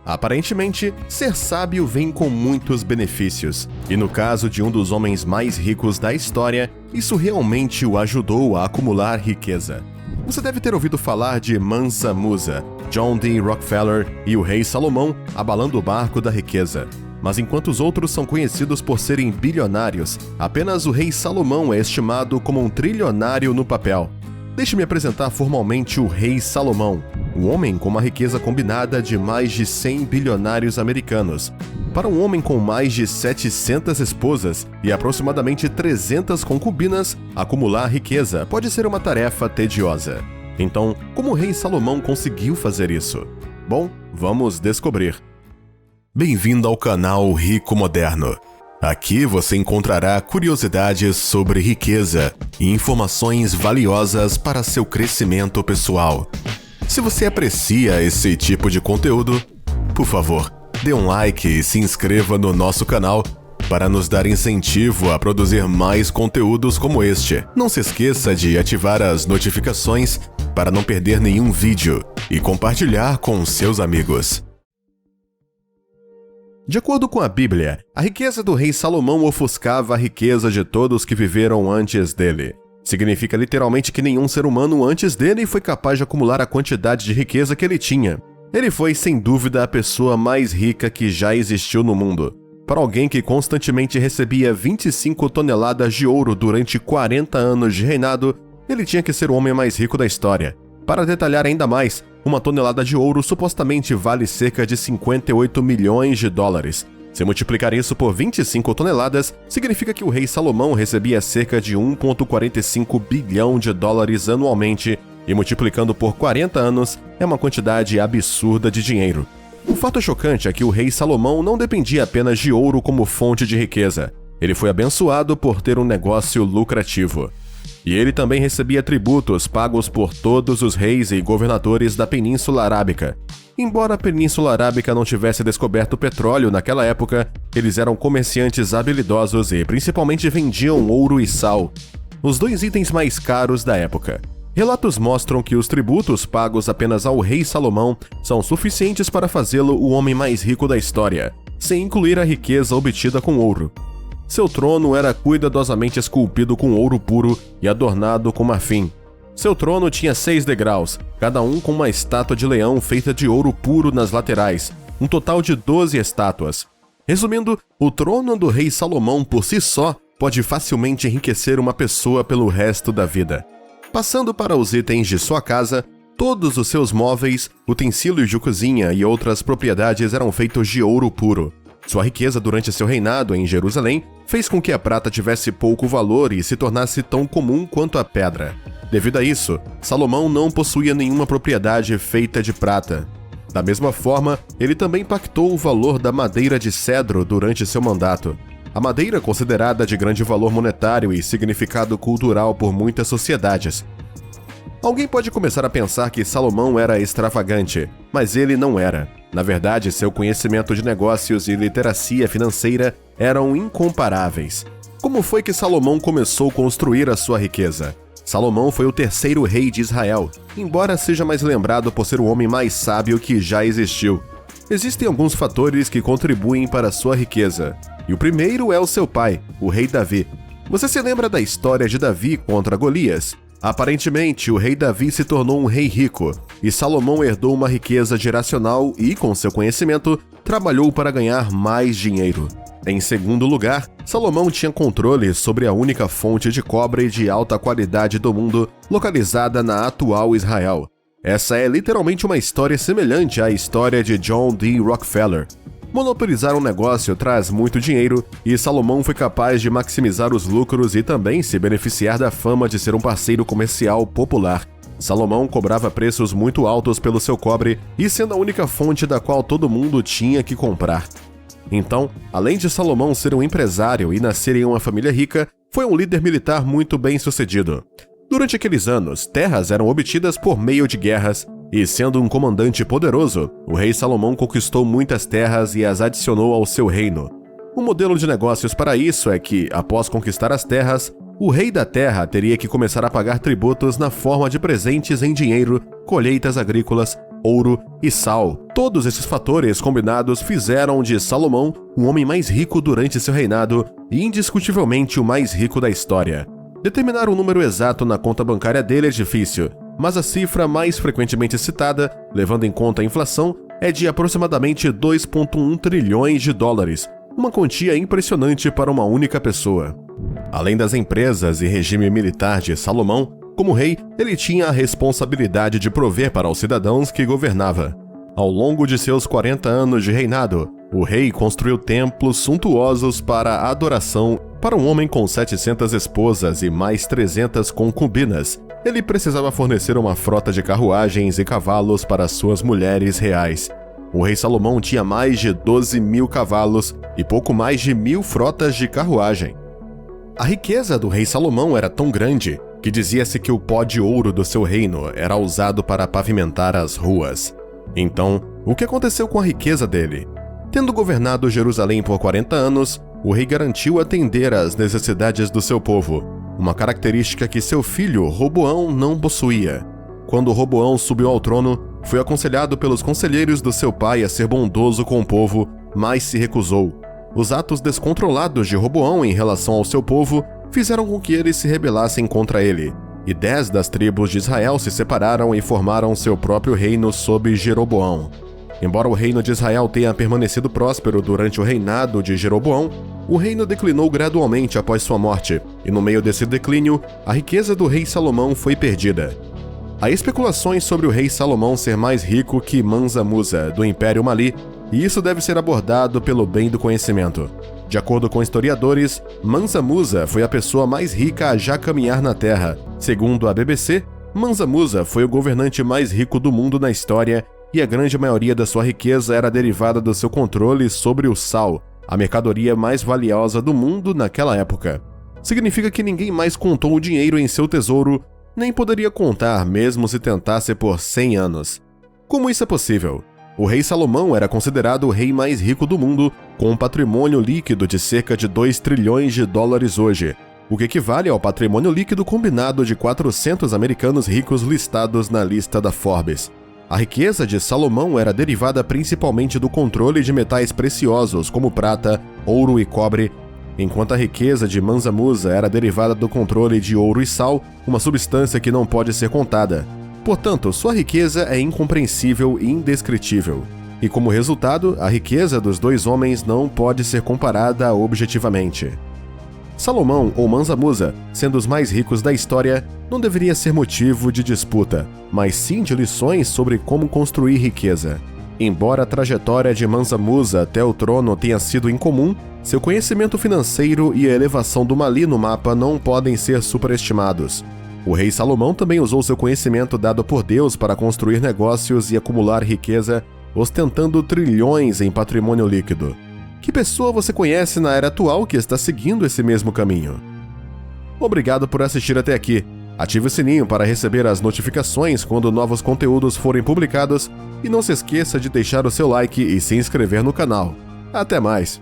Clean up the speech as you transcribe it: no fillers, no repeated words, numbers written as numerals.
Aparentemente, ser sábio vem com muitos benefícios, e no caso de um dos homens mais ricos da história, isso realmente o ajudou a acumular riqueza. Você deve ter ouvido falar de Mansa Musa, John D. Rockefeller e o rei Salomão abalando o barco da riqueza. Mas enquanto os outros são conhecidos por serem bilionários, apenas o rei Salomão é estimado como um trilionário no papel. Deixe-me apresentar formalmente o rei Salomão, um homem com uma riqueza combinada de mais de 100 bilionários americanos. Para um homem com mais de 700 esposas e aproximadamente 300 concubinas, acumular riqueza pode ser uma tarefa tediosa. Então, como o rei Salomão conseguiu fazer isso? Bom, vamos descobrir. Bem-vindo ao canal Rico Moderno. Aqui você encontrará curiosidades sobre riqueza e informações valiosas para seu crescimento pessoal. Se você aprecia esse tipo de conteúdo, por favor, dê um like e se inscreva no nosso canal para nos dar incentivo a produzir mais conteúdos como este. Não se esqueça de ativar as notificações para não perder nenhum vídeo e compartilhar com seus amigos. De acordo com a Bíblia, a riqueza do rei Salomão ofuscava a riqueza de todos que viveram antes dele. Significa literalmente que nenhum ser humano antes dele foi capaz de acumular a quantidade de riqueza que ele tinha. Ele foi, sem dúvida, a pessoa mais rica que já existiu no mundo. Para alguém que constantemente recebia 25 toneladas de ouro durante 40 anos de reinado, ele tinha que ser o homem mais rico da história. Para detalhar ainda mais, uma tonelada de ouro supostamente vale cerca de 58 milhões de dólares. Se multiplicar isso por 25 toneladas, significa que o rei Salomão recebia cerca de 1,45 bilhão de dólares anualmente, e multiplicando por 40 anos, é uma quantidade absurda de dinheiro. O fato chocante é que o rei Salomão não dependia apenas de ouro como fonte de riqueza. Ele foi abençoado por ter um negócio lucrativo. E ele também recebia tributos pagos por todos os reis e governadores da Península Arábica. Embora a Península Arábica não tivesse descoberto petróleo naquela época, eles eram comerciantes habilidosos e principalmente vendiam ouro e sal, os dois itens mais caros da época. Relatos mostram que os tributos pagos apenas ao rei Salomão são suficientes para fazê-lo o homem mais rico da história, sem incluir a riqueza obtida com ouro. Seu trono era cuidadosamente esculpido com ouro puro e adornado com marfim. Seu trono tinha 6 degraus, cada um com uma estátua de leão feita de ouro puro nas laterais, um total de 12 estátuas. Resumindo, o trono do rei Salomão por si só pode facilmente enriquecer uma pessoa pelo resto da vida. Passando para os itens de sua casa, todos os seus móveis, utensílios de cozinha e outras propriedades eram feitos de ouro puro. Sua riqueza durante seu reinado em Jerusalém fez com que a prata tivesse pouco valor e se tornasse tão comum quanto a pedra. Devido a isso, Salomão não possuía nenhuma propriedade feita de prata. Da mesma forma, ele também pactou o valor da madeira de cedro durante seu mandato. A madeira é considerada de grande valor monetário e significado cultural por muitas sociedades. Alguém pode começar a pensar que Salomão era extravagante, mas ele não era. Na verdade, seu conhecimento de negócios e literacia financeira eram incomparáveis. Como foi que Salomão começou a construir a sua riqueza? Salomão foi o terceiro rei de Israel, embora seja mais lembrado por ser o homem mais sábio que já existiu. Existem alguns fatores que contribuem para sua riqueza, e o primeiro é o seu pai, o rei Davi. Você se lembra da história de Davi contra Golias? Aparentemente, o rei Davi se tornou um rei rico, e Salomão herdou uma riqueza geracional e, com seu conhecimento, trabalhou para ganhar mais dinheiro. Em segundo lugar, Salomão tinha controle sobre a única fonte de cobre de alta qualidade do mundo, localizada na atual Israel. Essa é literalmente uma história semelhante à história de John D. Rockefeller. Monopolizar um negócio traz muito dinheiro e Salomão foi capaz de maximizar os lucros e também se beneficiar da fama de ser um parceiro comercial popular. Salomão cobrava preços muito altos pelo seu cobre e sendo a única fonte da qual todo mundo tinha que comprar. Então, além de Salomão ser um empresário e nascer em uma família rica, foi um líder militar muito bem sucedido. Durante aqueles anos, terras eram obtidas por meio de guerras, e sendo um comandante poderoso, o rei Salomão conquistou muitas terras e as adicionou ao seu reino. O modelo de negócios para isso é que, após conquistar as terras, o rei da terra teria que começar a pagar tributos na forma de presentes em dinheiro, colheitas agrícolas, ouro e sal. Todos esses fatores combinados fizeram de Salomão o homem mais rico durante seu reinado e indiscutivelmente o mais rico da história. Determinar um número exato na conta bancária dele é difícil, mas a cifra mais frequentemente citada, levando em conta a inflação, é de aproximadamente 2,1 trilhões de dólares, uma quantia impressionante para uma única pessoa. Além das empresas e regime militar de Salomão, como rei, ele tinha a responsabilidade de prover para os cidadãos que governava. Ao longo de seus 40 anos de reinado, o rei construiu templos suntuosos para a adoração. Para um homem com 700 esposas e mais 300 concubinas, ele precisava fornecer uma frota de carruagens e cavalos para suas mulheres reais. O rei Salomão tinha mais de 12.000 cavalos e pouco mais de 1.000 frotas de carruagem. A riqueza do rei Salomão era tão grande que dizia-se que o pó de ouro do seu reino era usado para pavimentar as ruas. Então, o que aconteceu com a riqueza dele? Tendo governado Jerusalém por 40 anos, o rei garantiu atender às necessidades do seu povo, uma característica que seu filho Roboão não possuía. Quando Roboão subiu ao trono, foi aconselhado pelos conselheiros do seu pai a ser bondoso com o povo, mas se recusou. Os atos descontrolados de Roboão em relação ao seu povo fizeram com que eles se rebelassem contra ele, e 10 das tribos de Israel se separaram e formaram seu próprio reino sob Jeroboão. Embora o reino de Israel tenha permanecido próspero durante o reinado de Jeroboão, o reino declinou gradualmente após sua morte, e no meio desse declínio, a riqueza do rei Salomão foi perdida. Há especulações sobre o rei Salomão ser mais rico que Mansa Musa, do Império Mali, e isso deve ser abordado pelo bem do conhecimento. De acordo com historiadores, Mansa Musa foi a pessoa mais rica a já caminhar na Terra. Segundo a BBC, Mansa Musa foi o governante mais rico do mundo na história e a grande maioria da sua riqueza era derivada do seu controle sobre o sal, a mercadoria mais valiosa do mundo naquela época. Significa que ninguém mais contou o dinheiro em seu tesouro, nem poderia contar mesmo se tentasse por 100 anos. Como isso é possível? O rei Salomão era considerado o rei mais rico do mundo, com um patrimônio líquido de cerca de 2 trilhões de dólares hoje, o que equivale ao patrimônio líquido combinado de 400 americanos ricos listados na lista da Forbes. A riqueza de Salomão era derivada principalmente do controle de metais preciosos como prata, ouro e cobre, enquanto a riqueza de Mansa Musa era derivada do controle de ouro e sal, uma substância que não pode ser contada. Portanto, sua riqueza é incompreensível e indescritível. E como resultado, a riqueza dos dois homens não pode ser comparada objetivamente. Salomão ou Mansa Musa, sendo os mais ricos da história, não deveria ser motivo de disputa, mas sim de lições sobre como construir riqueza. Embora a trajetória de Mansa Musa até o trono tenha sido incomum, seu conhecimento financeiro e a elevação do Mali no mapa não podem ser superestimados. O rei Salomão também usou seu conhecimento dado por Deus para construir negócios e acumular riqueza, ostentando trilhões em patrimônio líquido. Que pessoa você conhece na era atual que está seguindo esse mesmo caminho? Obrigado por assistir até aqui. Ative o sininho para receber as notificações quando novos conteúdos forem publicados e não se esqueça de deixar o seu like e se inscrever no canal. Até mais!